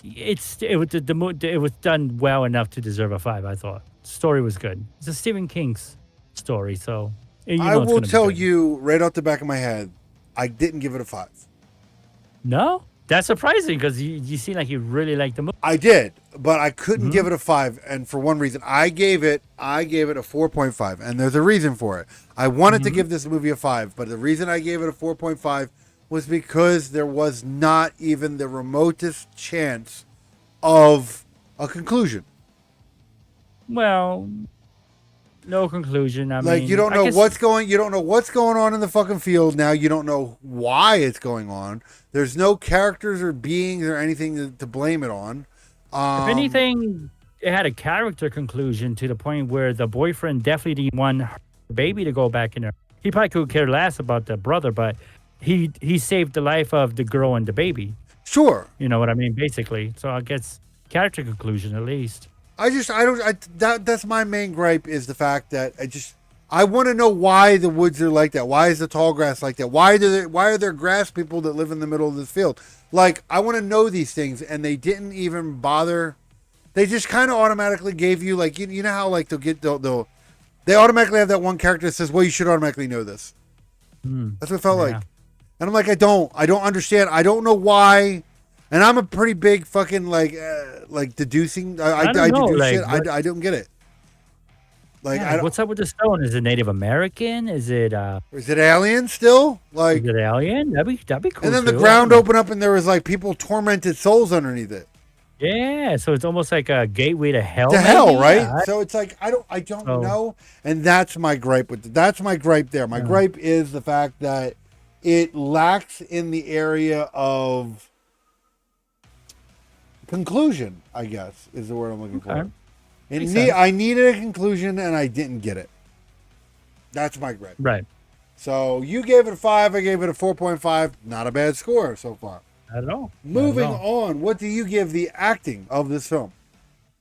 it was done well enough to deserve a 5. I thought story was good. It's a Stephen King's story, so I it's will gonna be tell good. you right off the back of my head, I didn't give it a 5. No, that's surprising because you seem like you really like the movie. I did, but I couldn't Hmm. give it a 5, and for one reason, I gave it a 4.5, and there's a reason for it. I wanted to Hmm. give this movie a 5, but the reason I gave it a 4.5 was because there was not even the remotest chance of a conclusion. Well, No conclusion. I Like mean, you don't I know guess, what's going. You don't know what's going on in the fucking field now. You don't know why it's going on. There's no characters or beings or anything to blame it on. if anything, it had a character conclusion to the point where the boyfriend definitely didn't want her baby to go back in there. He probably could care less about the brother, but he saved the life of the girl and the baby. Sure. You know what I mean? Basically. So I guess character conclusion at least. That's my main gripe is the fact that I want to know why the woods are like that. Why is the tall grass like that? Why are there grass people that live in the middle of this field? Like, I want to know these things, and they didn't even bother. They just kind of automatically gave you, like, you know how, like, they automatically have that one character that says, well, you should automatically know this. That's what it felt like. And I'm like, I don't understand. I don't know why. And I'm a pretty big fucking like deducing. I deduce shit. I don't get it. Like, what's up with the stone? Is it Native American? Is it alien still? Like, is it alien? That'd be cool. And then the too. ground opened up and there was like people tormented souls underneath it. Yeah, so it's almost like a gateway to hell. To hell, maybe? right? Yeah. So it's like I don't know, and that's my gripe with that's my gripe there. My gripe is the fact that it lacks in the area of conclusion, I guess, is the word I'm looking for. I needed a conclusion and I didn't get it. That's my gripe. Right. So you gave it a 5, I gave it a 4.5. Not a bad score so far. Not at all. Moving on, what do you give the acting of this film?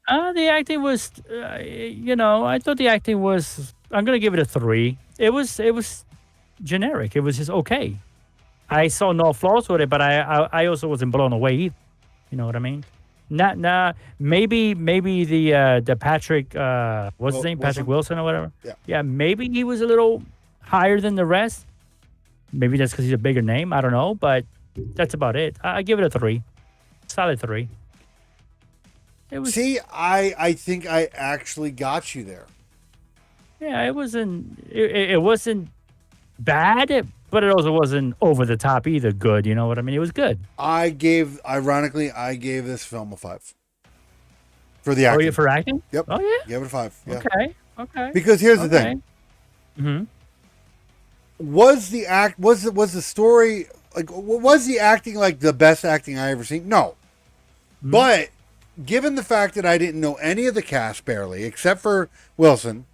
The acting was, I thought the acting was. I'm gonna give it a 3. It was generic. It was just okay. I saw no flaws with it, but I also wasn't blown away either. You know what I mean? Maybe the Patrick what's his name? Patrick Wilson or whatever. Yeah. Maybe he was a little higher than the rest. Maybe that's because he's a bigger name. I don't know, but that's about it. I give it a 3, solid 3. It was. See, I think I actually got you there. Yeah, it wasn't. It wasn't bad, but it also wasn't over the top either. Good, you know what I mean? It was good. Ironically, I gave this film a 5 for the acting. Oh, yeah, for acting? Yep. Oh yeah. Gave it a 5. Yeah. Okay. Because here's the thing. Mm-hmm. Was the story like? Was the acting like the best acting I ever seen? No. Mm-hmm. But given the fact that I didn't know any of the cast barely, except for Wilson,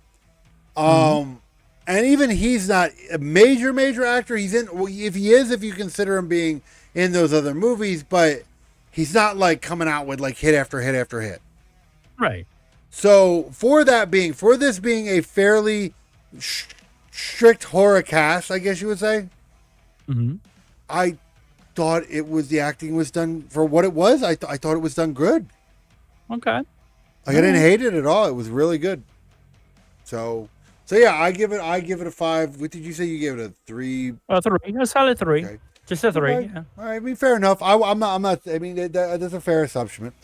and even he's not a major actor. He's in. Well, if he is, if you consider him being in those other movies, but he's not like coming out with like hit after hit after hit. Right. So for this being a fairly strict horror cast, I guess you would say, I thought the acting was done for what it was. I thought it was done good. Okay. Like, I didn't hate it at all. It was really good. So yeah, I give it a 5. What did you say? You gave it a 3? A 3. A solid 3. Okay. Just a 3. Okay. Yeah. All right. I mean, fair enough. I'm not. I mean, that's a fair assessment.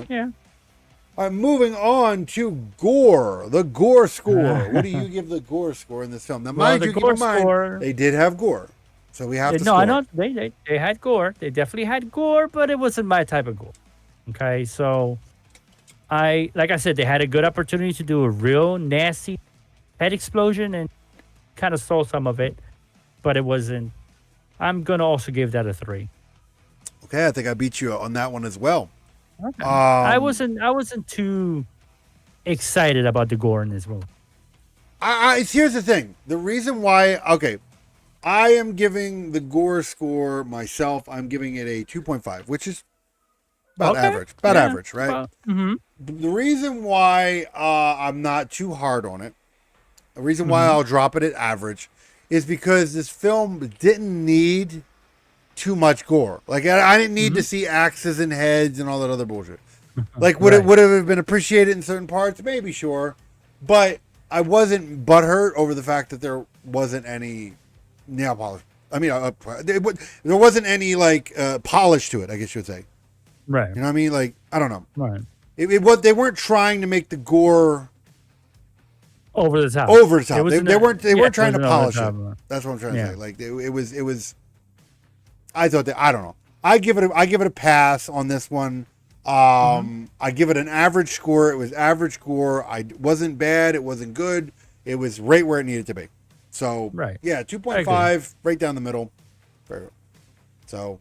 Yeah. All right. Moving on to gore. The gore score. What do you give the gore score in this film? Now, mind you, keep in mind, they did have gore, so we have to. No, I know they had gore. They definitely had gore, but it wasn't my type of gore. Okay, so like I said, they had a good opportunity to do a real nasty head explosion and kind of stole some of it, but it wasn't. I'm gonna also give that a 3. Okay, I think I beat you on that one as well. Okay. I wasn't too excited about the gore in this movie. Here's the thing. The reason why. Okay, I am giving the gore score myself. I'm giving it a 2.5, which is about average. Average, right? The reason why I'm not too hard on it. The reason why I'll drop it at average is because this film didn't need too much gore. Like, I didn't need to see axes and heads and all that other bullshit. Like, would it have been appreciated in certain parts? Maybe, sure. But I wasn't butthurt over the fact that there wasn't any nail polish. I mean, there wasn't any, like, polish to it, I guess you would say. Right. You know what I mean? Like, I don't know. Right. They weren't trying to make the gore over the top. They weren't trying to polish it. That's what I'm trying to say. Like, it was. I thought that, I don't know. I give it a pass on this one. I give it an average score. It was average score. It wasn't bad. It wasn't good. It was right where it needed to be. So Right. yeah, I agree. 2.5, right down the middle. Very good. So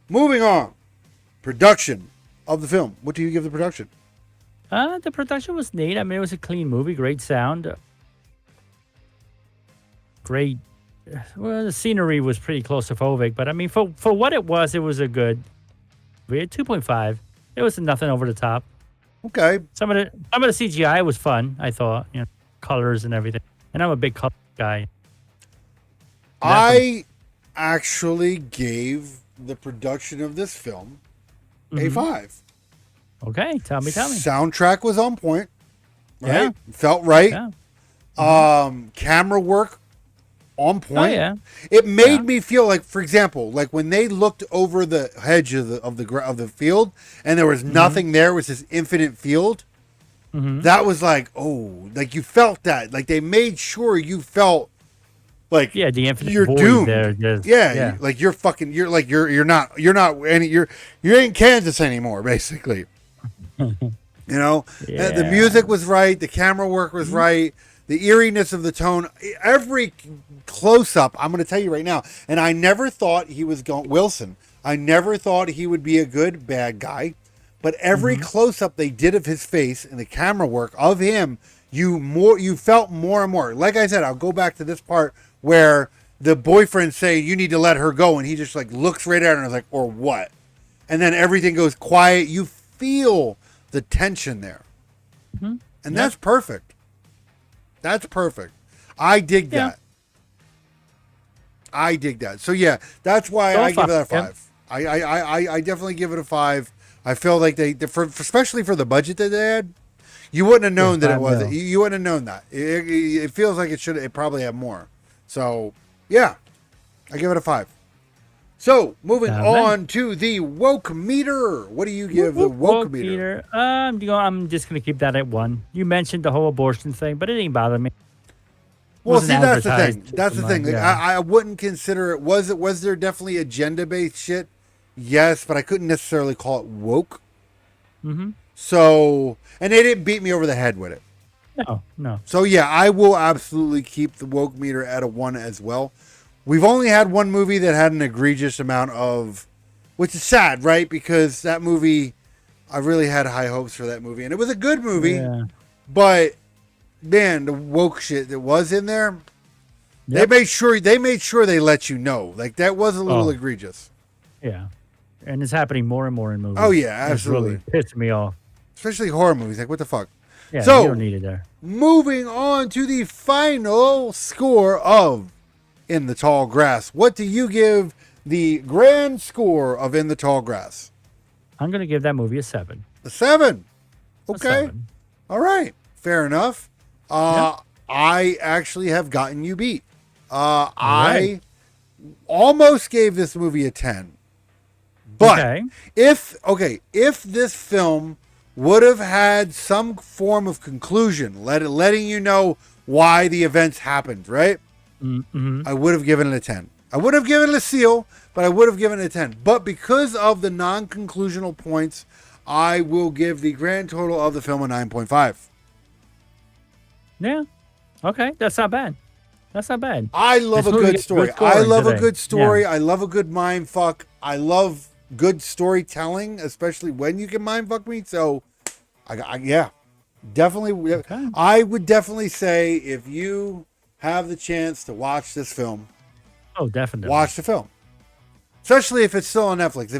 moving on. Production of the film. What do you give the production? The production was neat. I mean, it was a clean movie, great sound, great. Well, the scenery was pretty claustrophobic, but I mean, for what it was a good. We had 2.5. It was nothing over the top. Okay. Some of the CGI was fun. I thought, colors and everything. And I'm a big color guy. I actually gave the production of this film a 5. Okay, tell me. Soundtrack was on point. Right? Yeah. Felt right. Yeah. Camera work on point. Oh yeah. It made me feel like, for example, like when they looked over the hedge of the field and there was nothing there, it was this infinite field. That was like, oh, like you felt that. Like they made sure you felt like the infinite you're void doomed. there. Yeah, like you're fucking. You're like you're not any. You ain't Kansas anymore, basically. The music was right. The camera work was right. The eeriness of the tone. Every close up. I'm going to tell you right now. And I never thought he was going Wilson. I never thought he would be a good bad guy. But every close up they did of his face and the camera work of him, you felt more and more. Like I said, I'll go back to this part where the boyfriend say you need to let her go, and he just like looks right at her and is like, or what? And then everything goes quiet. You feel the tension there, and that's perfect. That's perfect. I dig that. I dig that. So yeah, that's why I give it a 5. I definitely give it a 5. I feel like especially for the budget that they had, you wouldn't have known that it was. You wouldn't have known that. It feels like it probably had more. So yeah, I give it a 5. So moving on to the woke meter. What do you give the woke meter? I'm just gonna keep that at 1. You mentioned the whole abortion thing, but it didn't bother me. Well, see, that's the thing. That's the thing. Yeah. I wouldn't consider it. Was there definitely agenda based shit? Yes, but I couldn't necessarily call it woke. So, and they didn't beat me over the head with it. No. So yeah, I will absolutely keep the woke meter at a 1 as well. We've only had one movie that had an egregious amount of, which is sad, right? Because that movie, I really had high hopes for that movie, and it was a good movie. Yeah. But man, the woke shit that was in there, they made sure they let you know. Like that was a little egregious. Yeah, and it's happening more and more in movies. Oh yeah, absolutely. It's really pissing me off. Especially horror movies. Like what the fuck? Yeah, so you don't need it there. Moving on to the final score of In the Tall Grass. What do you give the grand score of In the Tall Grass? I'm going to give that movie a 7. A 7. Okay. A 7. All right. Fair enough. I actually have gotten you beat. I almost gave this movie a 10. But if this film would have had some form of conclusion, letting you know why the events happened, right? I would have given it a 10. I would have given it a seal, but I would have given it a 10. But because of the non-conclusional points, I will give the grand total of the film a 9.5. Yeah. Okay. That's not bad. I love a good story. I love a good story. Yeah. I love a good mind fuck. I love good storytelling, especially when you can mind fuck me. So, definitely. Okay. I would definitely say if you have the chance to watch this film, definitely watch the film. Especially if it's still on Netflix.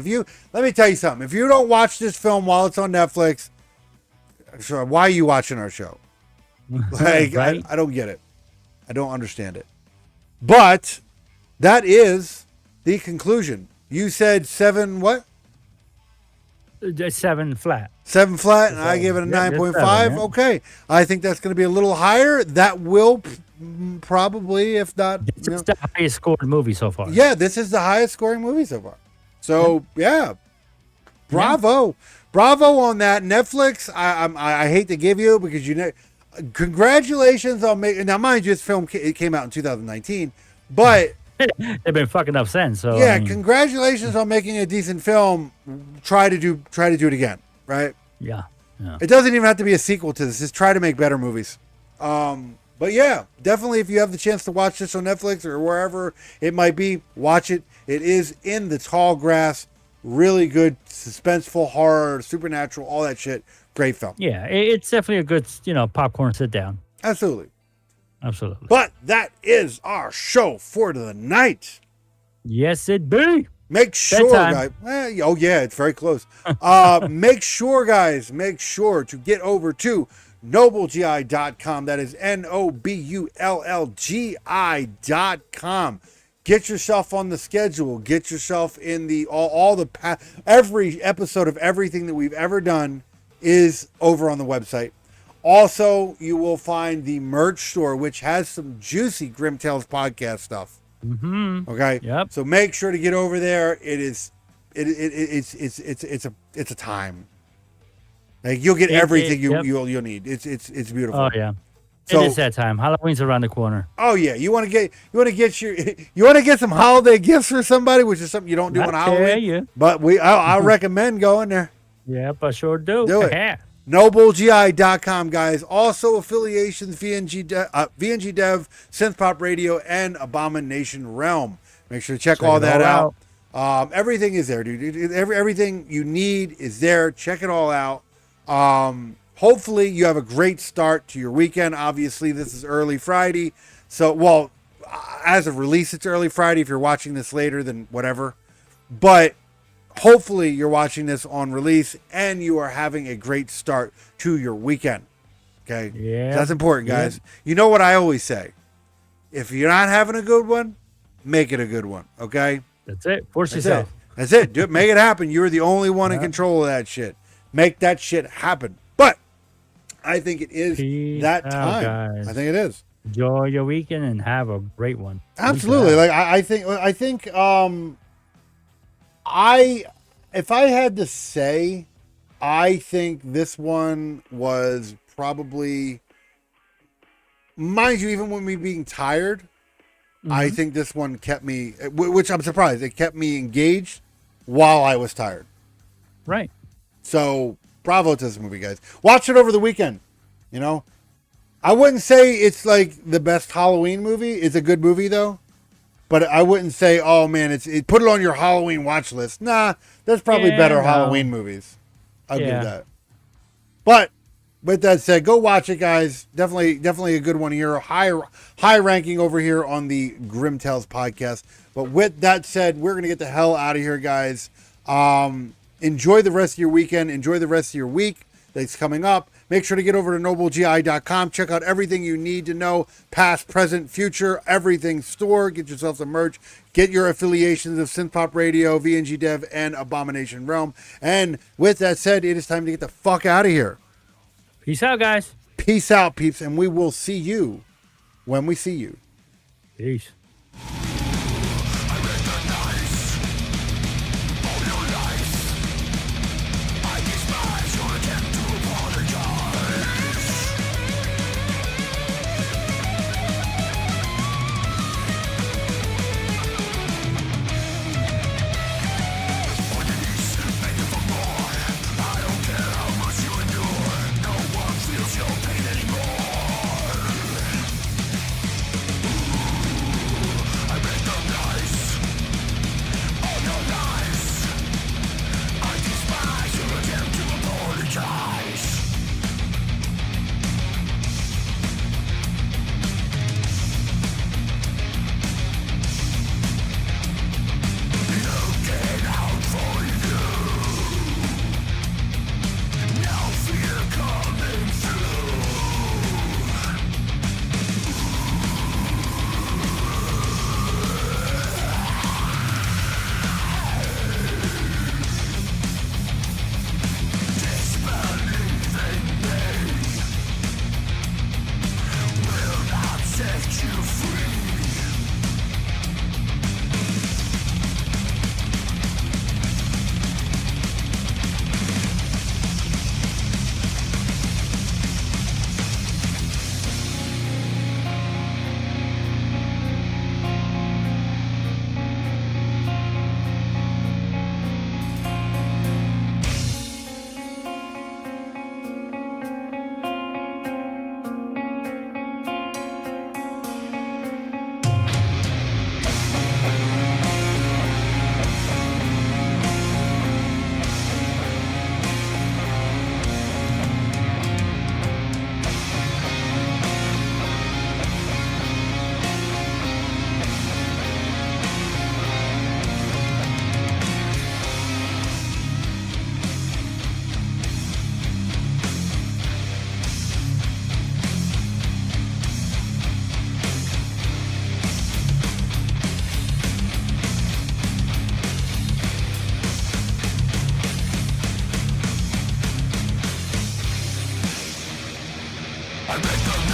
Let me tell you something. If you don't watch this film while it's on Netflix, why are you watching our show? Like, right? I don't get it. I don't understand it. But that is the conclusion. You said 7 what? 7 flat. 7 flat, and I gave it a 9.5. Okay. I think that's going to be a little higher. That will probably, if not... It's the highest scored movie so far. Yeah, this is the highest scoring movie so far. So, yeah. Bravo. Yeah. Bravo on that. Netflix, I hate to give you because congratulations on making... Now, mind you, this film came out in 2019, but They've been fucking up since. So Yeah, I mean, congratulations on making a decent film. Try to do it again, right? yeah, yeah. It doesn't even have to be a sequel to this. Just try to make better movies. But yeah, definitely if you have the chance to watch this on Netflix or wherever it might be, watch it. It is In the Tall Grass. Really good, suspenseful, horror, supernatural, all that shit. Great film. Yeah, it's definitely a good, popcorn sit down. Absolutely. Absolutely. But that is our show for the night. Yes, it be. Make sure, Bedtime. guys. Oh, yeah, it's very close. Make sure, guys, to get over to NobleGI.com. That is NOBULLGI.com. Get yourself on the schedule. Get yourself in the every episode of everything that we've ever done is over on the website. Also, you will find the merch store, which has some juicy Grimm Tales podcast stuff. Mm-hmm. Okay. Yep. So make sure to get over there. It's a time. Like you'll get everything you'll need. It's beautiful. Oh yeah. So, it is that time. Halloween's around the corner. Oh yeah. You want to get some holiday gifts for somebody, which is something you don't do on Halloween. You. But I recommend going there. Yep, I sure do. Do it. NobleGI.com, guys. Also affiliations, VNG Dev, Synth Pop Radio, and Abomination Realm. Make sure to check all that out. Everything is there, dude. Everything you need is there. Check it all out. Hopefully you have a great start to your weekend. Obviously, this is early Friday. So, as of release, it's early Friday. If you're watching this later, then whatever. But hopefully you're watching this on release and you are having a great start to your weekend. Okay? Yeah. That's important, guys. Yeah. You know what I always say? If you're not having a good one, make it a good one. Okay? That's it. Force yourself. That's it. Do it. Make it happen. You're the only one in control of that shit. Make that shit happen. But I think it is that time. Guys. I think it is. Enjoy your weekend and have a great one. Absolutely. Like I think if I had to say, I think this one was probably, mind you, even with me being tired, I think this one kept me, which I'm surprised, it kept me engaged while I was tired. Right. So, bravo to this movie, guys. Watch it over the weekend. I wouldn't say it's like the best Halloween movie. It's a good movie, though. But I wouldn't say, oh man, put it on your Halloween watch list. Nah, there's probably better Halloween movies. I'll give that. But with that said, go watch it, guys. Definitely a good one here. High ranking over here on the Grimm Tales podcast. But with that said, we're gonna get the hell out of here, guys. Enjoy the rest of your weekend. Enjoy the rest of your week that's coming up. Make sure to get over to NobleGI.com. Check out everything you need to know, past, present, future, everything store. Get yourself some merch. Get your affiliations of Synth Pop Radio, VNG Dev, and Abomination Realm. And with that said, it is time to get the fuck out of here. Peace out, guys. Peace out, peeps, and we will see you when we see you. Peace.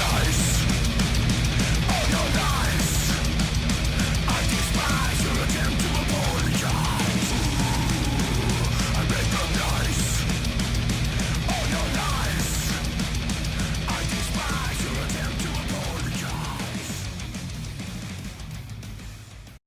nice.